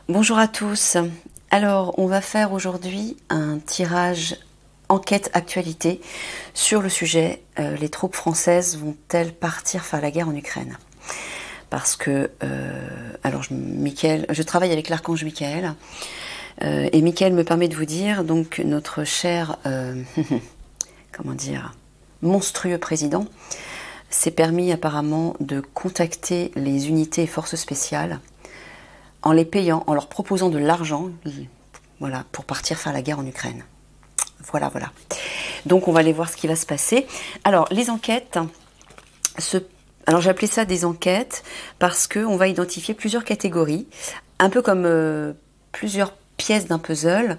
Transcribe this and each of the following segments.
Bonjour à tous. Alors, on va faire aujourd'hui un tirage enquête actualité sur le sujet les troupes françaises vont-elles partir faire la guerre en Ukraine? Parce que, je travaille avec l'archange Michael et Michael me permet de vous dire, donc notre cher, comment dire, monstrueux président s'est permis apparemment de contacter les unités et forces spéciales en les payant, en leur proposant de l'argent, voilà, pour partir faire la guerre en Ukraine. Voilà, voilà. Donc on va aller voir ce qui va se passer. Alors les enquêtes, alors j'ai appelé ça des enquêtes parce qu'on va identifier plusieurs catégories, un peu comme plusieurs pièces d'un puzzle,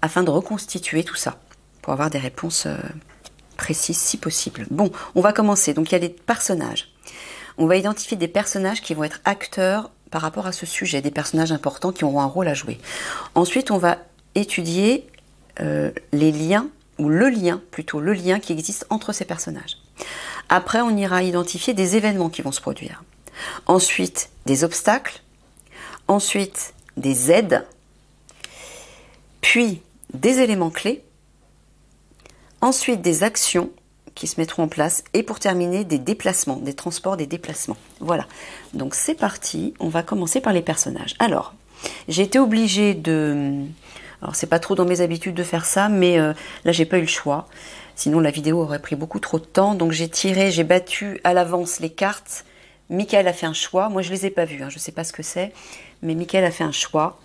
afin de reconstituer tout ça, pour avoir des réponses précises si possible. Bon, on va commencer. Donc il y a des personnages. On va identifier des personnages qui vont être acteurs par rapport à ce sujet, des personnages importants qui auront un rôle à jouer. Ensuite, on va étudier les liens, ou le lien qui existe entre ces personnages. Après, on ira identifier des événements qui vont se produire. Ensuite, des obstacles. Ensuite, des aides. Puis, des éléments clés. Ensuite, des actions qui se mettront en place. Et pour terminer, des déplacements, des transports, des déplacements. Voilà. Donc, c'est parti. On va commencer par les personnages. Alors, j'ai été obligée de... Alors, c'est pas trop dans mes habitudes de faire ça, mais là, j'ai pas eu le choix. Sinon, la vidéo aurait pris beaucoup trop de temps. Donc, j'ai battu à l'avance les cartes. Michael a fait un choix. Moi, je les ai pas vues, hein. Je sais pas ce que c'est. Mais Michael a fait un choix.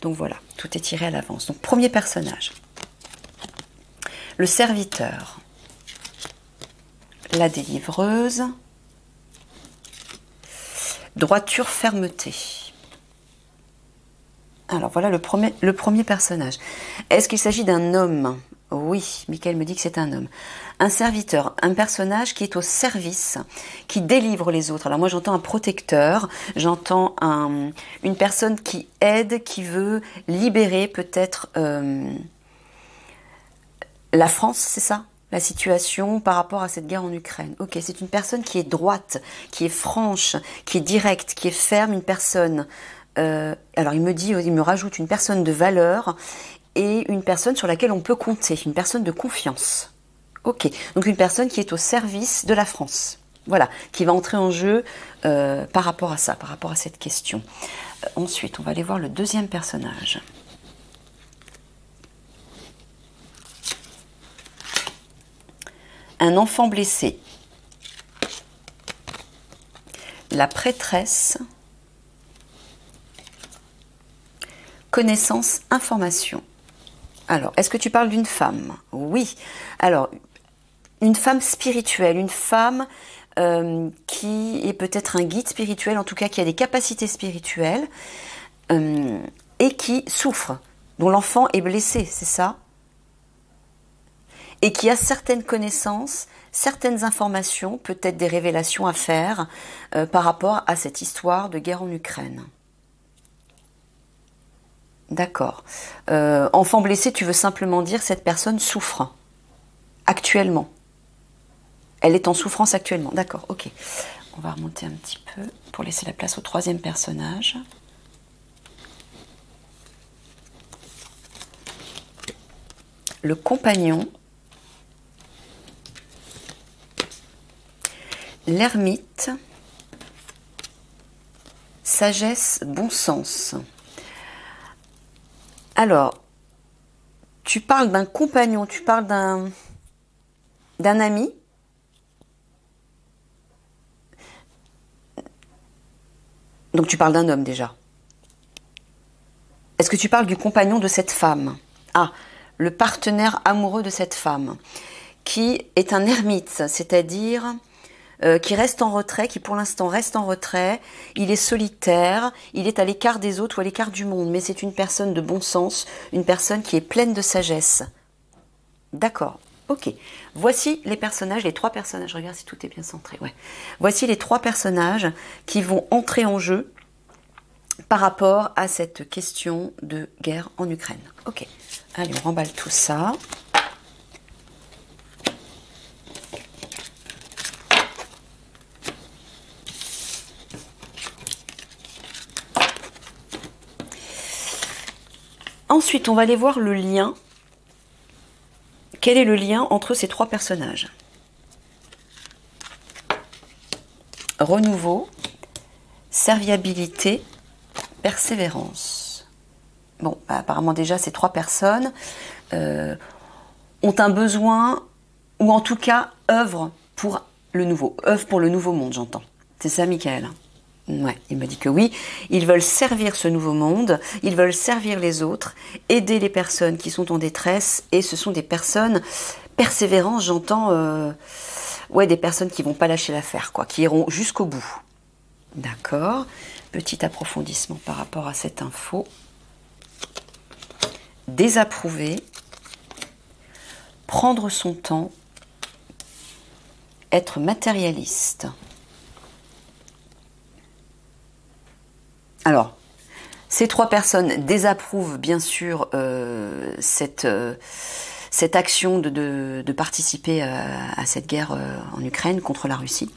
Donc, voilà. Tout est tiré à l'avance. Donc, premier personnage. Le serviteur. La délivreuse. Droiture, fermeté. Alors voilà le premier personnage. Est-ce qu'il s'agit d'un homme? Oui, Michael me dit que c'est un homme. Un serviteur, un personnage qui est au service, qui délivre les autres. Alors moi j'entends un protecteur, j'entends une personne qui aide, qui veut libérer peut-être la France, c'est ça? La situation par rapport à cette guerre en Ukraine. Ok, c'est une personne qui est droite, qui est franche, qui est directe, qui est ferme, une personne... alors il me rajoute une personne de valeur et une personne sur laquelle on peut compter, une personne de confiance. Ok, donc une personne qui est au service de la France. Voilà, qui va entrer en jeu par rapport à ça, par rapport à cette question. Ensuite, on va aller voir le deuxième personnage. Un enfant blessé. La prêtresse. Connaissance, information. Alors, est-ce que tu parles d'une femme? Oui. Alors, une femme spirituelle, une femme qui est peut-être un guide spirituel, en tout cas qui a des capacités spirituelles et qui souffre, dont l'enfant est blessé, c'est ça? Et qui a certaines connaissances, certaines informations, peut-être des révélations à faire par rapport à cette histoire de guerre en Ukraine. D'accord. Enfant blessé, tu veux simplement dire cette personne souffre actuellement. Elle est en souffrance actuellement. D'accord, ok. On va remonter un petit peu pour laisser la place au troisième personnage. Le compagnon. L'ermite. Sagesse, bon sens. Alors, tu parles d'un compagnon, tu parles d'un ami. Donc tu parles d'un homme déjà. Est-ce que tu parles du compagnon de cette femme? Ah, le partenaire amoureux de cette femme, qui est un ermite, c'est-à-dire qui reste en retrait, qui pour l'instant reste en retrait, il est solitaire, il est à l'écart des autres ou à l'écart du monde, mais c'est une personne de bon sens, une personne qui est pleine de sagesse. D'accord, ok. Voici les personnages, les trois personnages, regarde si tout est bien centré, ouais. Voici les trois personnages qui vont entrer en jeu par rapport à cette question de guerre en Ukraine. Ok, allez, on remballe tout ça. Ensuite, on va aller voir le lien. Quel est le lien entre ces trois personnages? Renouveau, serviabilité, persévérance. Bon, bah, apparemment déjà, ces trois personnes ont un besoin, ou en tout cas, œuvrent pour le nouveau. Œuvrent pour le nouveau monde, j'entends. C'est ça, Michael? Ouais, il me dit que oui. Ils veulent servir ce nouveau monde, ils veulent servir les autres, aider les personnes qui sont en détresse, et ce sont des personnes persévérantes, j'entends, ouais, des personnes qui vont pas lâcher l'affaire, quoi, qui iront jusqu'au bout. D'accord. Petit approfondissement par rapport à cette info. Désapprouver, prendre son temps, être matérialiste. Alors, ces trois personnes désapprouvent bien sûr cette action de participer à cette guerre en Ukraine contre la Russie.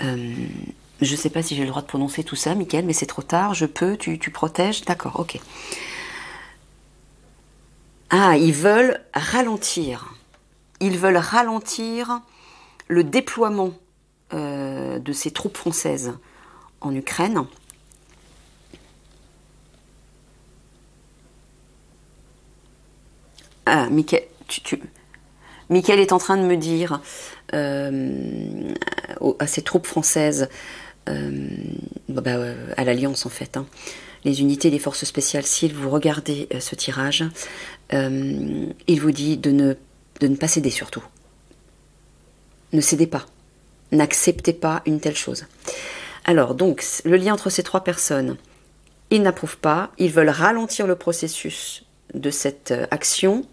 Je ne sais pas si j'ai le droit de prononcer tout ça, Mickaël, mais c'est trop tard. Je peux, tu protèges? D'accord, ok. Ah, ils veulent ralentir. Ils veulent ralentir le déploiement de ces troupes françaises en Ukraine. Ah, Mickaël est en train de me dire à ces troupes françaises, à l'Alliance en fait, hein, les unités des forces spéciales, si vous regardez ce tirage, il vous dit de ne pas céder surtout. Ne cédez pas. N'acceptez pas une telle chose. Alors, donc, le lien entre ces trois personnes, ils n'approuvent pas, ils veulent ralentir le processus de cette action.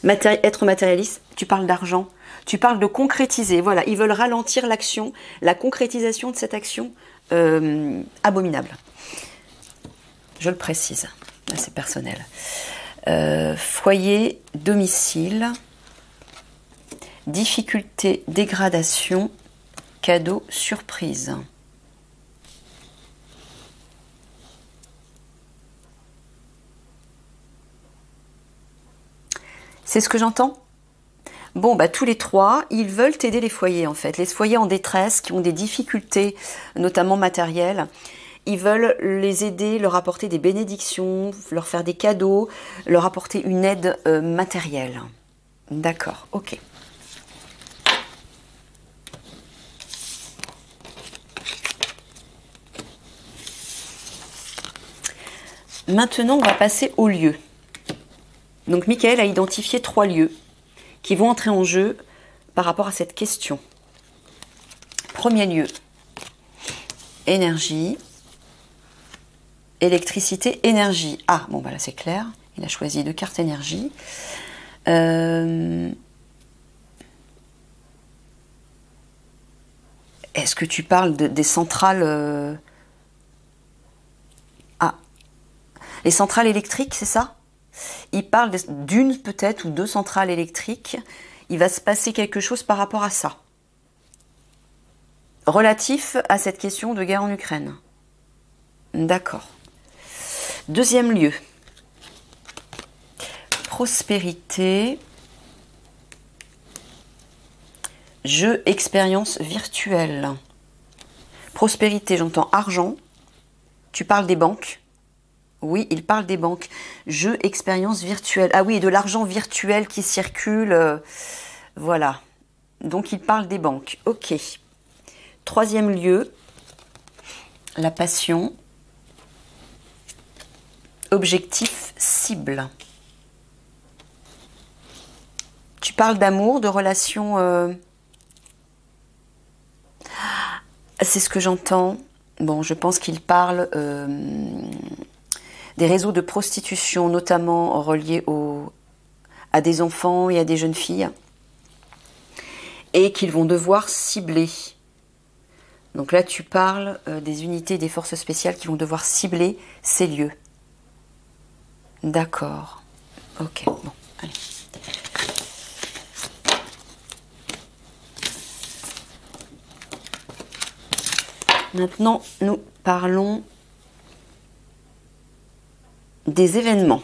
Être matérialiste, tu parles d'argent, tu parles de concrétiser. Voilà, ils veulent ralentir l'action, la concrétisation de cette action abominable. Je le précise, là c'est personnel. Foyer, domicile, difficulté, dégradation, cadeau, surprise. C'est ce que j'entends? Bon, bah, tous les trois, ils veulent aider les foyers, en fait. Les foyers en détresse, qui ont des difficultés, notamment matérielles. Ils veulent les aider, leur apporter des bénédictions, leur faire des cadeaux, leur apporter une aide matérielle. D'accord, ok. Maintenant, on va passer aux lieux. Donc, Michael a identifié 3 lieux qui vont entrer en jeu par rapport à cette question. Premier lieu, énergie, électricité, énergie. Ah, bon, bah là c'est clair, il a choisi 2 cartes énergie. Est-ce que tu parles des centrales Ah, les centrales électriques, c'est ça? Il parle d'une peut-être ou 2 centrales électriques. Il va se passer quelque chose par rapport à ça. Relatif à cette question de guerre en Ukraine. D'accord. Deuxième lieu. Prospérité. Jeu, expérience virtuelle. Prospérité, j'entends argent. Tu parles des banques. Oui, il parle des banques. Jeu, expérience virtuelle. Ah oui, et de l'argent virtuel qui circule. Voilà. Donc, il parle des banques. Ok. Troisième lieu, la passion. Objectif, cible. Tu parles d'amour, de relations... C'est ce que j'entends. Bon, je pense qu'il parle... des réseaux de prostitution, notamment reliés à des enfants et à des jeunes filles, et qu'ils vont devoir cibler. Donc là, tu parles des unités des forces spéciales qui vont devoir cibler ces lieux. D'accord. Ok, bon, allez. Maintenant, nous parlons des événements.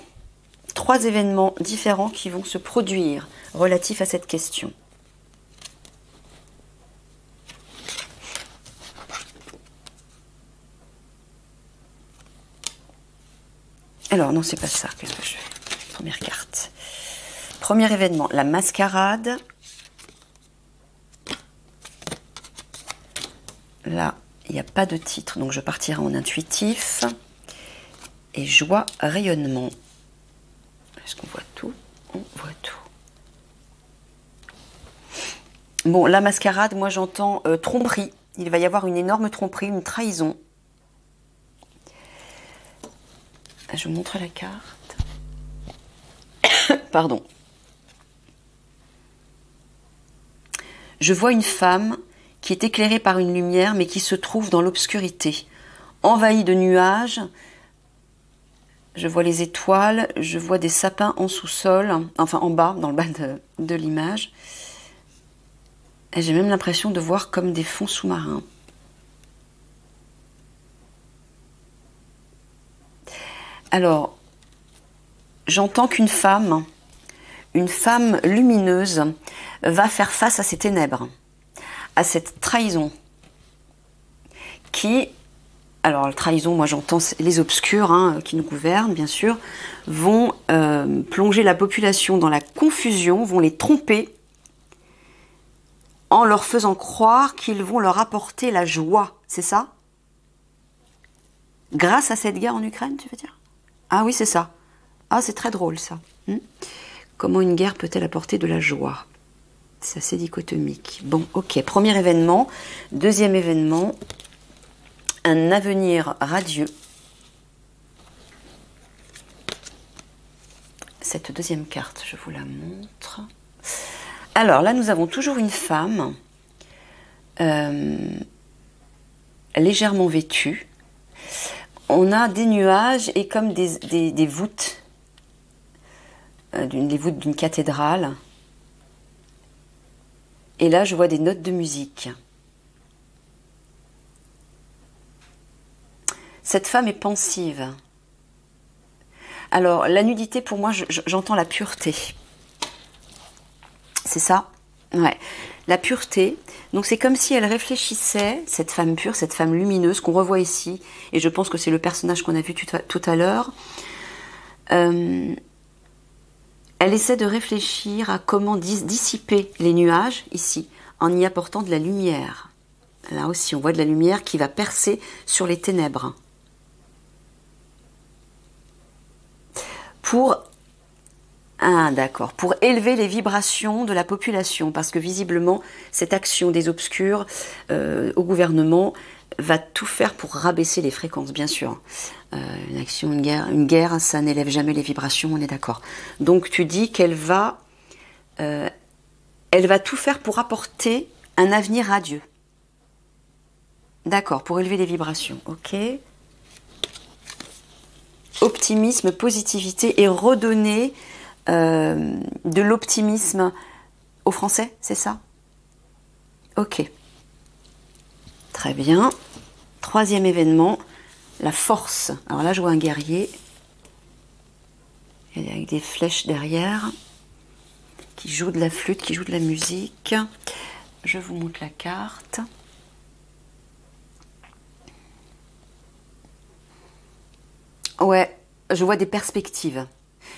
3 événements différents qui vont se produire relatifs à cette question. Alors, non, c'est pas ça. Qu'est-ce que je fais? Première carte. Premier événement, la mascarade. Là, il n'y a pas de titre, donc je partirai en intuitif. Et joie, rayonnement. Est-ce qu'on voit tout? On voit tout. Bon, la mascarade, moi j'entends tromperie. Il va y avoir une énorme tromperie, une trahison. Je vous montre la carte. Pardon. Je vois une femme qui est éclairée par une lumière, mais qui se trouve dans l'obscurité, envahie de nuages. Je vois les étoiles, je vois des sapins en sous-sol, enfin en bas, dans le bas de l'image. Et j'ai même l'impression de voir comme des fonds sous-marins. Alors, j'entends qu'une femme lumineuse, va faire face à ces ténèbres, à cette trahison qui... Alors, la trahison, moi j'entends les obscurs qui nous gouvernent, bien sûr, vont plonger la population dans la confusion, vont les tromper en leur faisant croire qu'ils vont leur apporter la joie, c'est ça? Grâce à cette guerre en Ukraine, tu veux dire? Ah oui, c'est ça. Ah, c'est très drôle ça. Comment une guerre peut-elle apporter de la joie? C'est assez dichotomique. Bon, ok, premier événement. Deuxième événement, un avenir radieux. Cette deuxième carte, je vous la montre. Alors là, nous avons toujours une femme légèrement vêtue. On a des nuages et comme des voûtes, les voûtes d'une cathédrale. Et là, je vois des notes de musique. Cette femme est pensive. Alors, la nudité, pour moi, j'entends la pureté. C'est ça? Ouais. La pureté. Donc, c'est comme si elle réfléchissait, cette femme pure, cette femme lumineuse qu'on revoit ici. Et je pense que c'est le personnage qu'on a vu tout à l'heure. Elle essaie de réfléchir à comment dissiper les nuages, ici, en y apportant de la lumière. Là aussi, on voit de la lumière qui va percer sur les ténèbres. Pour élever les vibrations de la population, parce que visiblement, cette action des obscurs au gouvernement va tout faire pour rabaisser les fréquences, bien sûr. Une guerre, ça n'élève jamais les vibrations, on est d'accord. Donc tu dis qu'elle va tout faire pour apporter un avenir radieux. D'accord, pour élever les vibrations, ok. Optimisme, positivité et redonner de l'optimisme aux Français, c'est ça? Ok. Très bien. Troisième événement, la force. Alors là, je vois un guerrier avec des flèches derrière qui joue de la flûte, qui joue de la musique. Je vous montre la carte. Ouais, je vois des perspectives.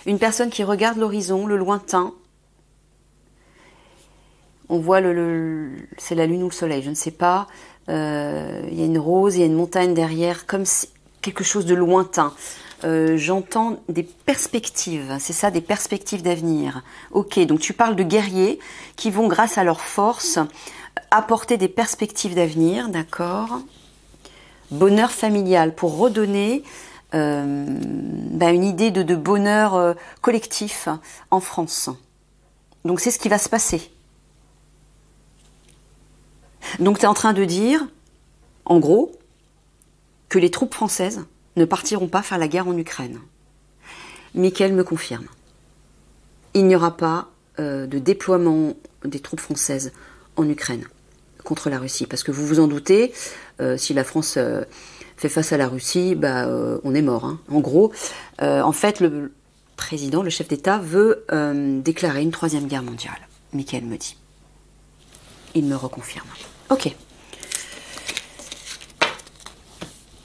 Une personne qui regarde l'horizon, le lointain. On voit c'est la lune ou le soleil, je ne sais pas. Il y a une rose, il y a une montagne derrière, comme si, quelque chose de lointain. J'entends des perspectives, c'est ça, des perspectives d'avenir. Ok, donc tu parles de guerriers qui vont, grâce à leur force, apporter des perspectives d'avenir, d'accord. Bonheur familial, pour redonner une idée de bonheur collectif en France. Donc c'est ce qui va se passer. Donc tu es en train de dire, en gros, que les troupes françaises ne partiront pas faire la guerre en Ukraine. Mickaël me confirme. Il n'y aura pas de déploiement des troupes françaises en Ukraine contre la Russie. Parce que vous vous en doutez, si la France fait face à la Russie, on est mort. Hein. En gros, en fait, le président, le chef d'État, veut déclarer une troisième guerre mondiale. Mickaël me dit. Il me reconfirme. Ok.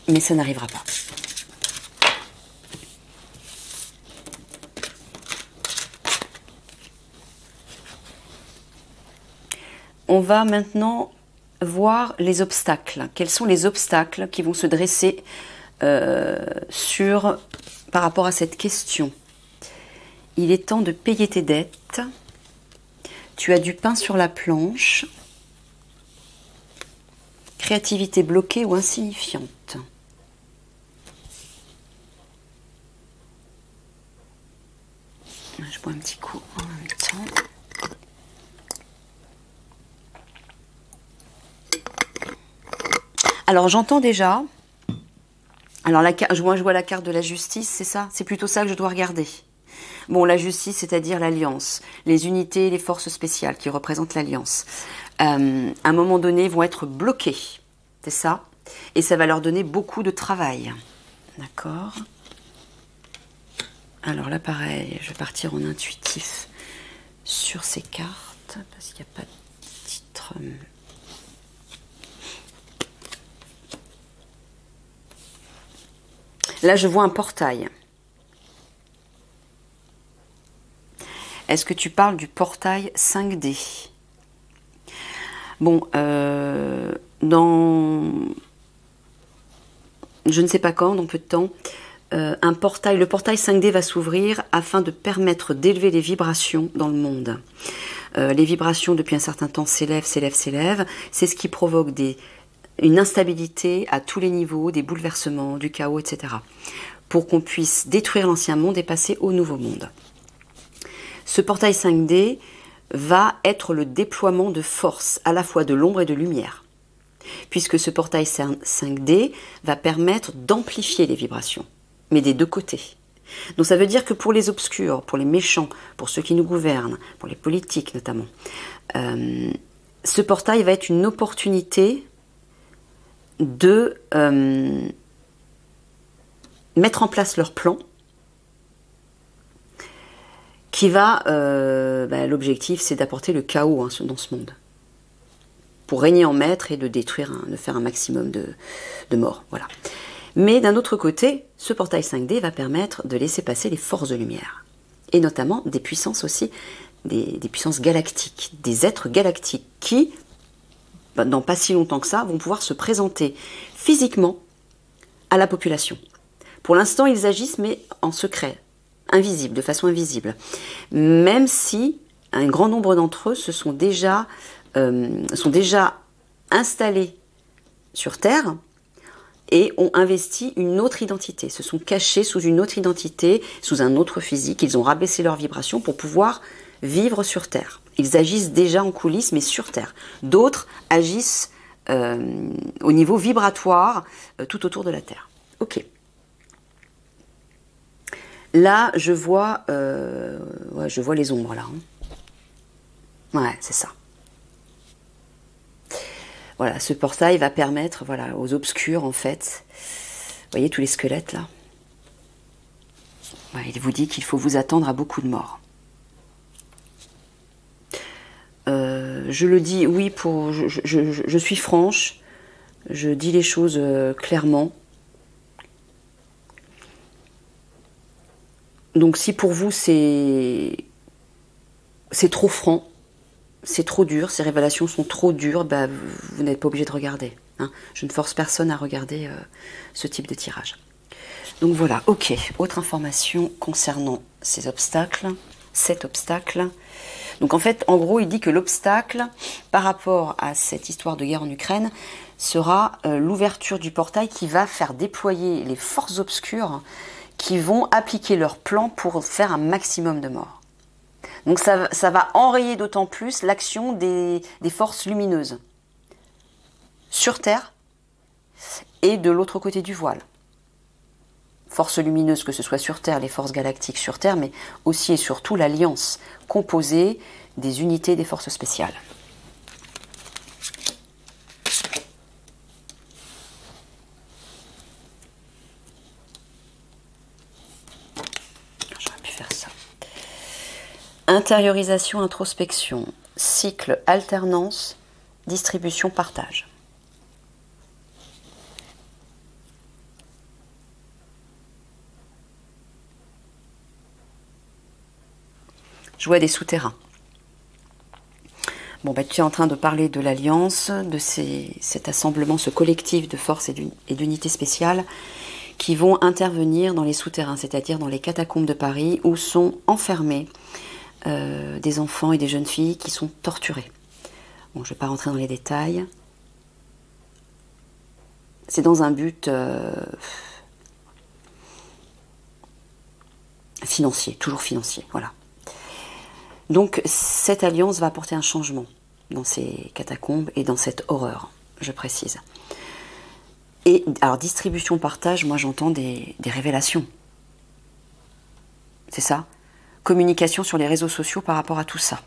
Mais ça n'arrivera pas. On va maintenant voir les obstacles. Quels sont les obstacles qui vont se dresser par rapport à cette question? Il est temps de payer tes dettes. Tu as du pain sur la planche. Créativité bloquée ou insignifiante. Je bois un petit coup en même temps. Alors j'entends déjà, alors moi je vois la carte de la justice, c'est ça? C'est plutôt ça que je dois regarder. Bon, la justice, c'est-à-dire l'alliance, les unités, les forces spéciales qui représentent l'alliance, à un moment donné vont être bloquées, c'est ça? Et ça va leur donner beaucoup de travail, d'accord? Alors là pareil, je vais partir en intuitif sur ces cartes, parce qu'il n'y a pas de titre... Là, je vois un portail. Est-ce que tu parles du portail 5D? Bon, dans... Je ne sais pas quand, dans peu de temps, le portail 5D va s'ouvrir afin de permettre d'élever les vibrations dans le monde. Les vibrations, depuis un certain temps, s'élèvent, s'élèvent, s'élèvent. C'est ce qui provoque une instabilité à tous les niveaux, des bouleversements, du chaos, etc. Pour qu'on puisse détruire l'ancien monde et passer au nouveau monde. Ce portail 5D va être le déploiement de force, à la fois de l'ombre et de lumière. Puisque ce portail 5D va permettre d'amplifier les vibrations, mais des deux côtés. Donc ça veut dire que pour les obscurs, pour les méchants, pour ceux qui nous gouvernent, pour les politiques notamment, ce portail va être une opportunité de mettre en place leur plan qui va... l'objectif, c'est d'apporter le chaos dans ce monde. Pour régner en maître et de détruire, de faire un maximum de morts. Voilà. Mais d'un autre côté, ce portail 5D va permettre de laisser passer les forces de lumière. Et notamment des puissances aussi, des puissances galactiques, des êtres galactiques qui, dans pas si longtemps que ça, vont pouvoir se présenter physiquement à la population. Pour l'instant, ils agissent, mais en secret, invisible, de façon invisible. Même si un grand nombre d'entre eux sont déjà installés sur Terre et ont investi une autre identité, se sont cachés sous une autre identité, sous un autre physique. Ils ont rabaissé leur vibration pour pouvoir vivre sur Terre. Ils agissent déjà en coulisses, mais sur Terre. D'autres agissent au niveau vibratoire, tout autour de la Terre. Ok. Là, je vois les ombres, là. Ouais, c'est ça. Voilà, ce portail va permettre, voilà, aux obscurs, en fait. Vous voyez tous les squelettes, là? Ouais, il vous dit qu'il faut vous attendre à beaucoup de morts. Je le dis, oui, je suis franche. Je dis les choses clairement. Donc si pour vous c'est trop franc, c'est trop dur, ces révélations sont trop dures, vous n'êtes pas obligé de regarder. Hein. Je ne force personne à regarder ce type de tirage. Donc voilà, ok. Autre information concernant ces obstacles, cet obstacle. Donc en fait, en gros, il dit que l'obstacle, par rapport à cette histoire de guerre en Ukraine, sera l'ouverture du portail qui va faire déployer les forces obscures qui vont appliquer leur plan pour faire un maximum de morts. Donc ça va enrayer d'autant plus l'action des forces lumineuses sur Terre et de l'autre côté du voile. Forces lumineuses, que ce soit sur Terre, les forces galactiques sur Terre, mais aussi et surtout l'Alliance, composée des unités des forces spéciales. Intériorisation, introspection, cycle, alternance, distribution, partage. Je vois des souterrains. Bon, tu es en train de parler de l'Alliance, de cet assemblement, ce collectif de forces et d'unités spéciales qui vont intervenir dans les souterrains, c'est-à-dire dans les catacombes de Paris où sont enfermés des enfants et des jeunes filles qui sont torturés. Bon, je ne vais pas rentrer dans les détails. C'est dans un but financier, toujours financier, voilà. Donc cette alliance va apporter un changement dans ces catacombes et dans cette horreur, je précise. Et alors distribution, partage, moi j'entends des révélations. C'est ça? Communication sur les réseaux sociaux par rapport à tout ça.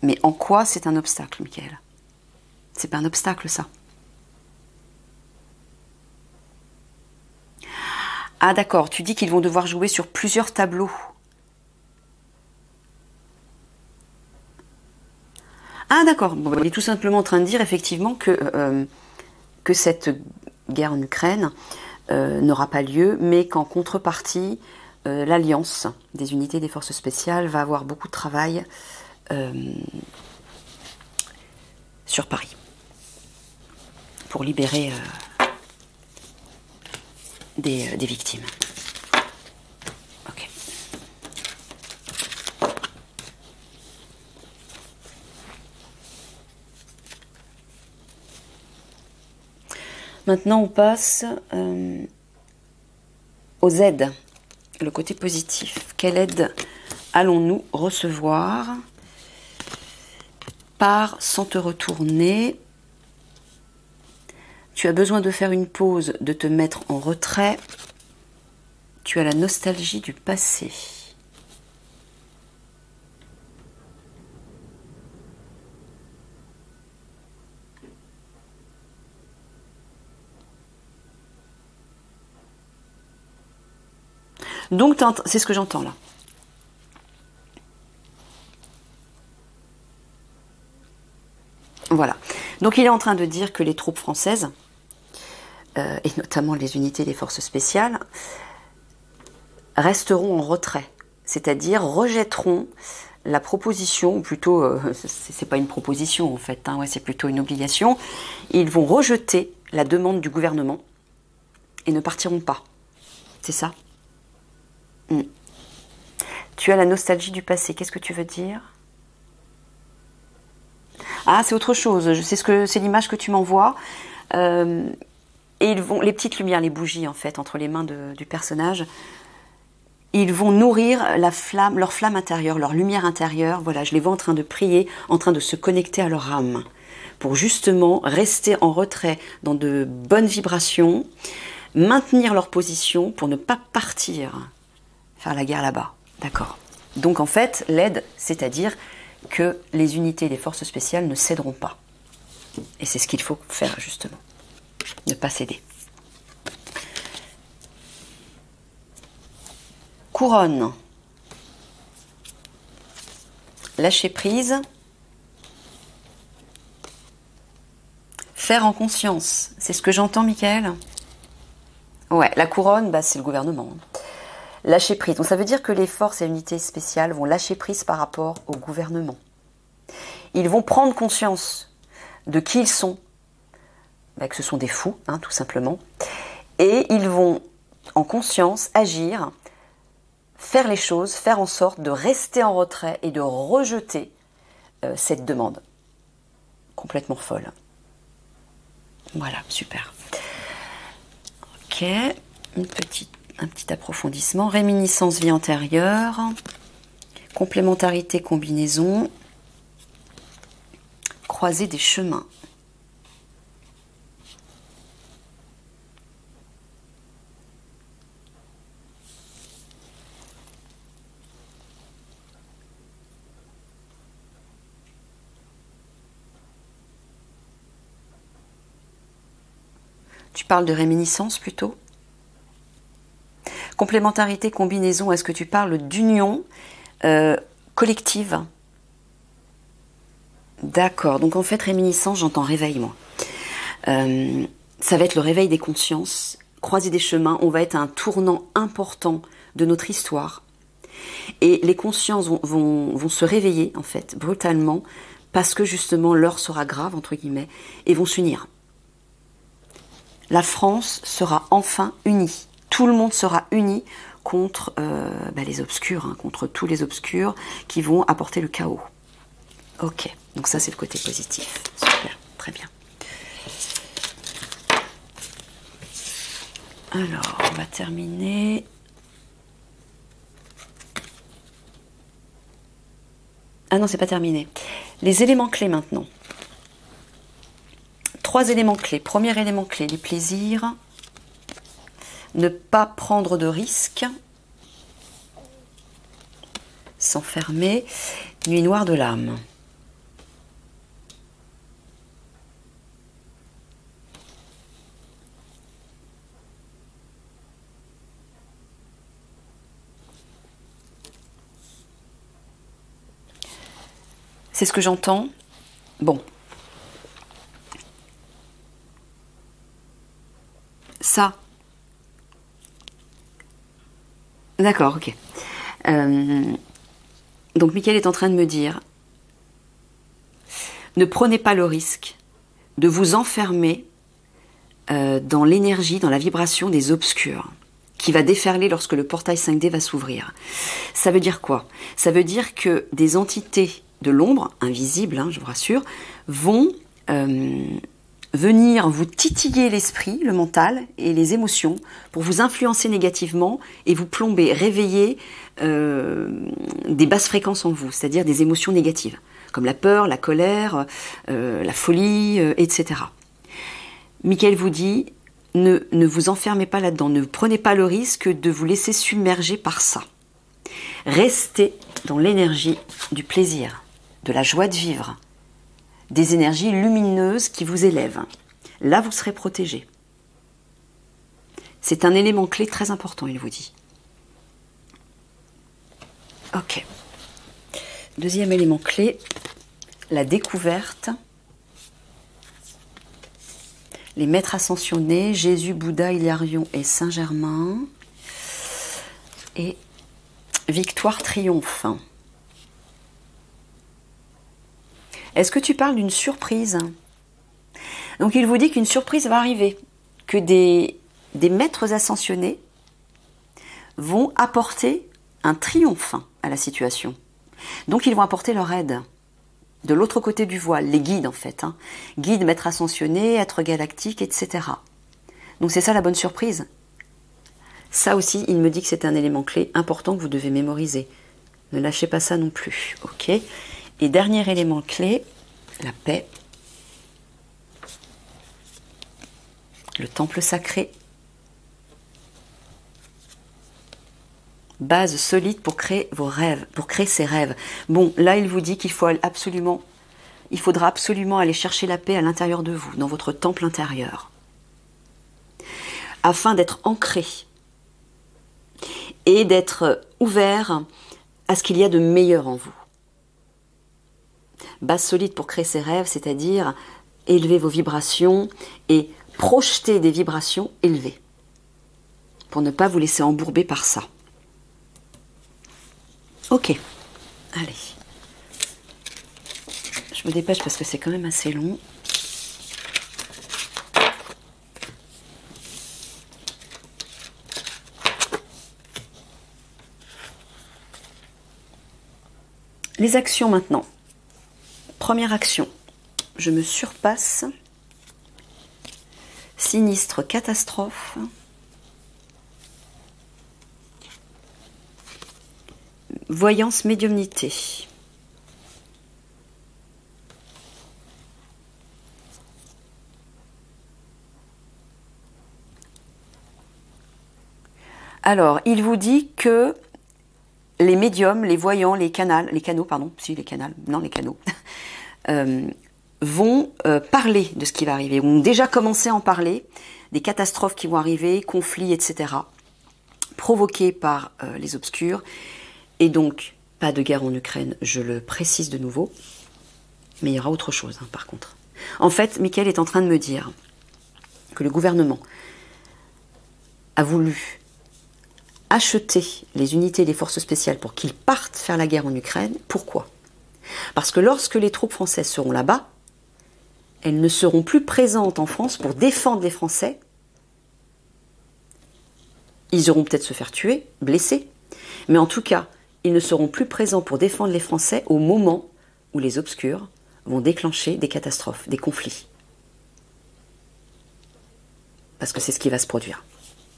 Mais en quoi c'est un obstacle, Michael? C'est pas un obstacle, ça. Ah d'accord, tu dis qu'ils vont devoir jouer sur plusieurs tableaux. Ah d'accord, bon, il est tout simplement en train de dire effectivement que cette guerre en Ukraine n'aura pas lieu, mais qu'en contrepartie, l'Alliance des unités des forces spéciales va avoir beaucoup de travail sur Paris pour libérer des victimes. Ok. Maintenant, on passe aux aides, le côté positif. Quelle aide allons-nous recevoir? Pars sans te retourner. Tu as besoin de faire une pause, de te mettre en retrait. Tu as la nostalgie du passé. Donc, c'est ce que j'entends là. Voilà. Donc, il est en train de dire que les troupes françaises, et notamment les unités des forces spéciales, resteront en retrait. C'est-à-dire rejetteront la proposition, ou plutôt, c'est pas une proposition en fait, hein, ouais, c'est plutôt une obligation. Ils vont rejeter la demande du gouvernement et ne partiront pas. C'est ça? Tu as la nostalgie du passé. Qu'est-ce que tu veux dire? Ah, c'est autre chose. C'est l'image que tu m'envoies. Et ils vont, les petites lumières, les bougies en fait, entre les mains du personnage, ils vont nourrir la flamme, leur flamme intérieure, leur lumière intérieure. Voilà, je les vois en train de prier, en train de se connecter à leur âme, pour justement rester en retrait dans de bonnes vibrations, maintenir leur position pour ne pas partir faire la guerre là-bas. D'accord. Donc en fait, l'aide, c'est-à-dire que les unités des forces spéciales ne céderont pas. Et c'est ce qu'il faut faire justement. Ne pas céder. Couronne. Lâcher prise. Faire en conscience. C'est ce que j'entends, Michael? Ouais, la couronne, c'est le gouvernement. Lâcher prise. Donc ça veut dire que les forces et unités spéciales vont lâcher prise par rapport au gouvernement. Ils vont prendre conscience de qui ils sont, que ce sont des fous, hein, tout simplement. Et ils vont, en conscience, agir, faire les choses, faire en sorte de rester en retrait et de rejeter cette demande. Complètement folle. Voilà, super. Ok, un petit approfondissement. Réminiscence vie antérieure, complémentarité, combinaison, croiser des chemins. Tu parles de réminiscence plutôt? Complémentarité, combinaison, est-ce que tu parles d'union collective. D'accord, donc en fait réminiscence, j'entends réveil moi. Ça va être le réveil des consciences, croisée des chemins, on va être à un tournant important de notre histoire. Et les consciences vont se réveiller en fait, brutalement, parce que justement l'heure sera grave, entre guillemets, et vont s'unir. La France sera enfin unie. Tout le monde sera uni contre les obscurs, hein, contre tous les obscurs qui vont apporter le chaos. Ok, donc ça c'est le côté positif. Super, très bien. Alors, on va terminer. Ah non, c'est pas terminé. Les éléments clés maintenant. 3 éléments clés. Premier élément clé, les plaisirs. Ne pas prendre de risques. S'enfermer. Nuit noire de l'âme. C'est ce que j'entends. Bon. Ça. D'accord, ok. Donc, Mickaël est en train de me dire, ne prenez pas le risque de vous enfermer dans l'énergie, dans la vibration des obscurs, qui va déferler lorsque le portail 5D va s'ouvrir. Ça veut dire quoi? Ça veut dire que des entités de l'ombre, invisibles, hein, je vous rassure, vont venir vous titiller l'esprit, le mental et les émotions pour vous influencer négativement et vous plomber, réveiller des basses fréquences en vous, c'est-à-dire des émotions négatives, comme la peur, la colère, la folie, etc. Mickaël vous dit, ne vous enfermez pas là-dedans, ne prenez pas le risque de vous laisser submerger par ça. Restez dans l'énergie du plaisir, de la joie de vivre, des énergies lumineuses qui vous élèvent. Là, vous serez protégé. C'est un élément clé très important, il vous dit. Ok. Deuxième élément clé, la découverte. Les maîtres ascensionnés, Jésus, Bouddha, Hilarion et Saint-Germain. Et victoire, triomphe. Est-ce que tu parles d'une surprise? Donc il vous dit qu'une surprise va arriver, que des maîtres ascensionnés vont apporter un triomphe à la situation. Donc ils vont apporter leur aide. De l'autre côté du voile, les guides en fait. Hein. Guides, maîtres ascensionnés, êtres galactiques, etc. Donc c'est ça la bonne surprise. Ça aussi, il me dit que c'est un élément clé important que vous devez mémoriser. Ne lâchez pas ça non plus. Ok. Et dernier élément clé, la paix. Le temple sacré. Base solide pour créer vos rêves, pour créer ses rêves. Bon, là, il vous dit qu'il faudra absolument aller chercher la paix à l'intérieur de vous, dans votre temple intérieur, afin d'être ancré et d'être ouvert à ce qu'il y a de meilleur en vous. Base solide pour créer ses rêves, c'est-à-dire élever vos vibrations et projeter des vibrations élevées, pour ne pas vous laisser embourber par ça. Ok, allez. Je me dépêche parce que c'est quand même assez long. Les actions maintenant. Première action, je me surpasse. Sinistre, catastrophe. Voyance, médiumnité. Alors, il vous dit que les médiums, les voyants, les canaux, vont parler de ce qui va arriver, ont déjà commencé à en parler, des catastrophes qui vont arriver, conflits, etc., provoqués par les obscurs. Et donc, Pas de guerre en Ukraine, je le précise de nouveau. Mais il y aura autre chose, hein, par contre. En fait, Mickaël est en train de me dire que le gouvernement a voulu acheter les unités des forces spéciales pour qu'ils partent faire la guerre en Ukraine. Pourquoi? Parce que lorsque les troupes françaises seront là-bas, elles ne seront plus présentes en France pour défendre les Français. Ils auront peut-être se faire tuer, blessés, mais en tout cas, ils ne seront plus présents pour défendre les Français au moment où les obscurs vont déclencher des catastrophes, des conflits. Parce que c'est ce qui va se produire.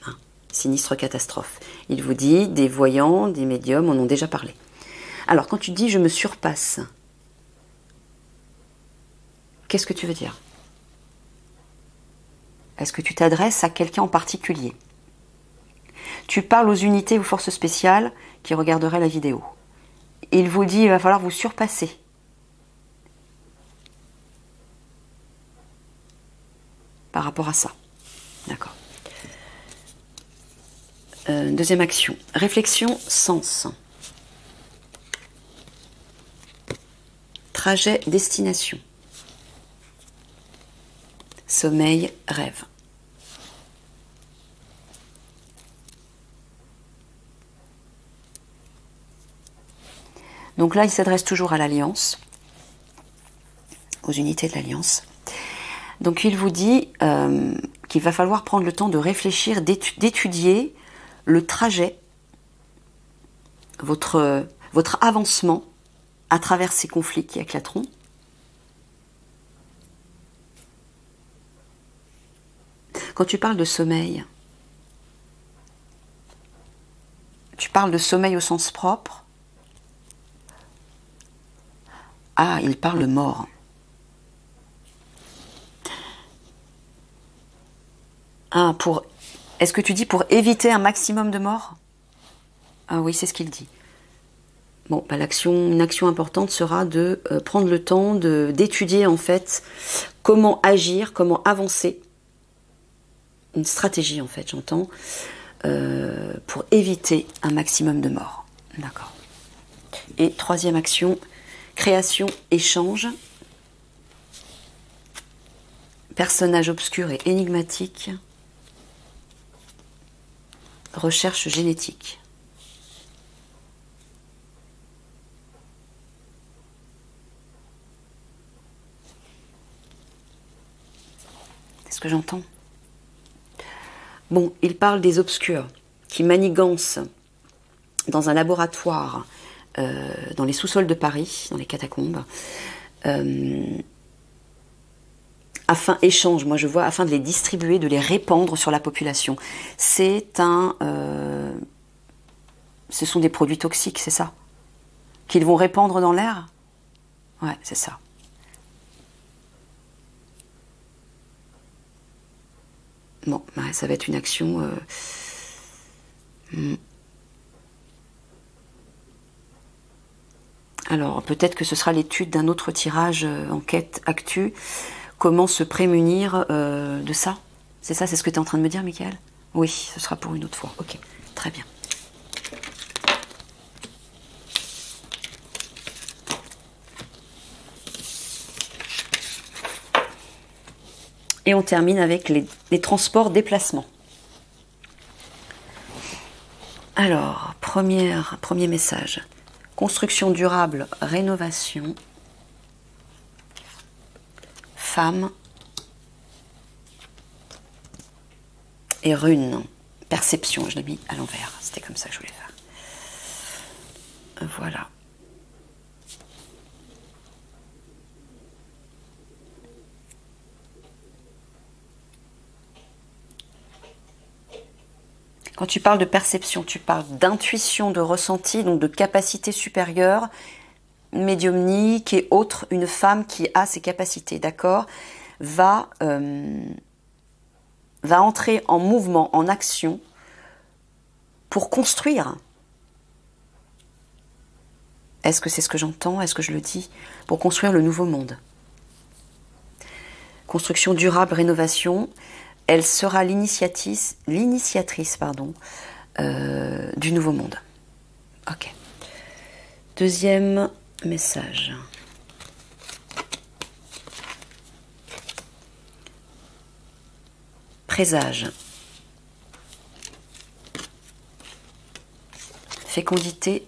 Hein. Sinistre catastrophe. Il vous dit, des voyants, des médiums en ont déjà parlé. Alors, quand tu dis « je me surpasse », qu'est-ce que tu veux dire? Est-ce que tu t'adresses à quelqu'un en particulier? Tu parles aux unités ou forces spéciales qui regarderaient la vidéo. Il vous dit, il va falloir vous surpasser. Par rapport à ça. D'accord. Deuxième action. Réflexion, sens. Trajet, destination. Sommeil, rêve. Donc là, il s'adresse toujours à l'Alliance, aux unités de l'Alliance. Donc il vous dit qu'il va falloir prendre le temps de réfléchir, d'étudier le trajet, votre avancement à travers ces conflits qui éclateront. Quand tu parles de sommeil, tu parles de sommeil au sens propre. Ah, il parle de mort. Ah, est-ce que tu dis pour éviter un maximum de morts? Ah oui, c'est ce qu'il dit. Bon, bah, une action importante sera de prendre le temps d'étudier en fait comment agir, comment avancer. Une stratégie en fait, j'entends, pour éviter un maximum de morts. D'accord. Et troisième action, création, échange. Personnage obscur et énigmatique. Recherche génétique. C'est ce que j'entends. Bon, il parle des obscurs qui manigancent dans un laboratoire dans les sous-sols de Paris, dans les catacombes, afin de les distribuer, de les répandre sur la population. Ce sont des produits toxiques, c'est ça? Qu'ils vont répandre dans l'air? Ouais, c'est ça. Bon, ouais, ça va être une action... Alors, peut-être que ce sera l'étude d'un autre tirage enquête actu. Comment se prémunir de ça? C'est ça, c'est ce que tu es en train de me dire, Mickaël? Oui, ce sera pour une autre fois. Ok, très bien. Et on termine avec les transports, déplacements. Alors, premier message. Construction durable, rénovation. Femme. Et rune. Perception, je l'ai mis à l'envers. C'était comme ça que je voulais faire. Voilà. Quand tu parles de perception, tu parles d'intuition, de ressenti, donc de capacité supérieure, médiumnique et autres. Une femme qui a ces capacités, d'accord, va entrer en mouvement, en action, pour construire. Est-ce que c'est ce que j'entends? Est-ce que je le dis? Pour construire le nouveau monde. Construction durable, rénovation. Elle sera l'initiatrice du nouveau monde. Ok. Deuxième message. Présage. Fécondité.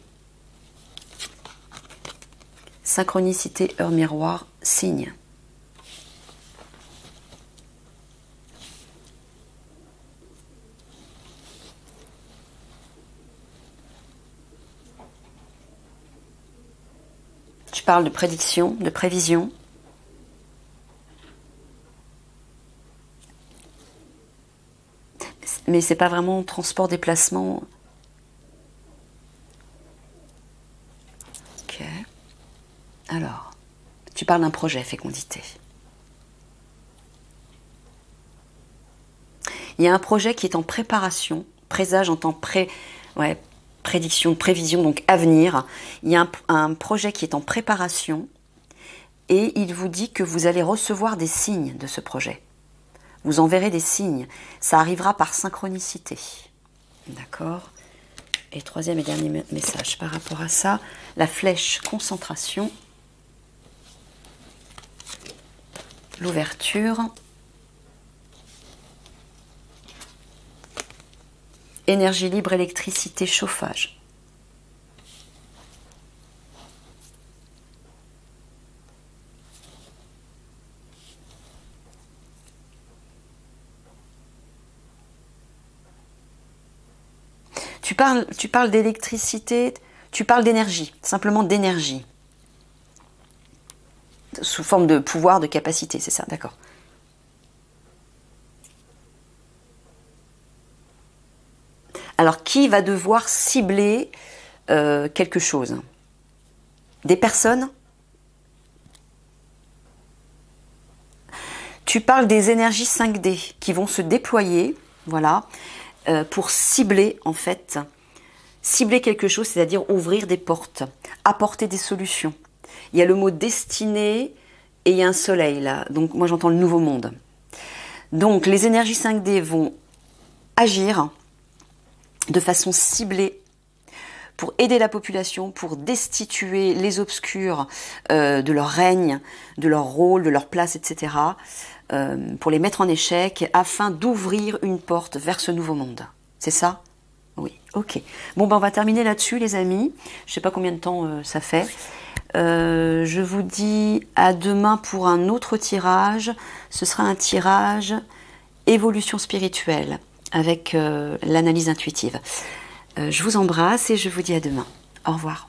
Synchronicité, heure miroir, signe. Tu parles de prédiction, de prévision. Mais c'est pas vraiment transport, déplacement. Ok. Alors, tu parles d'un projet, fécondité. Il y a un projet qui est en préparation. Présage entend prédiction, prévision, donc avenir. Il y a un projet qui est en préparation et il vous dit que vous allez recevoir des signes de ce projet. Vous en verrez des signes. Ça arrivera par synchronicité. D'accord? Et troisième et dernier message par rapport à ça, la flèche concentration, l'ouverture, énergie libre, électricité, chauffage. Tu parles d'électricité, tu parles d'énergie, simplement d'énergie. Sous forme de pouvoir, de capacité, c'est ça, d'accord. Alors, qui va devoir cibler quelque chose? Des personnes? Tu parles des énergies 5D qui vont se déployer, voilà, pour cibler, en fait, cibler quelque chose, c'est-à-dire ouvrir des portes, apporter des solutions. Il y a le mot destinée et il y a un soleil, là. Donc, moi, j'entends le nouveau monde. Donc, les énergies 5D vont agir de façon ciblée pour aider la population, pour destituer les obscurs de leur règne, de leur rôle, de leur place, etc., pour les mettre en échec, afin d'ouvrir une porte vers ce nouveau monde. C'est ça? Oui, ok. Bon, ben on va terminer là-dessus, les amis. Je ne sais pas combien de temps ça fait. Je vous dis à demain pour un autre tirage. Ce sera un tirage évolution spirituelle avec l'analyse intuitive. Je vous embrasse et je vous dis à demain. Au revoir.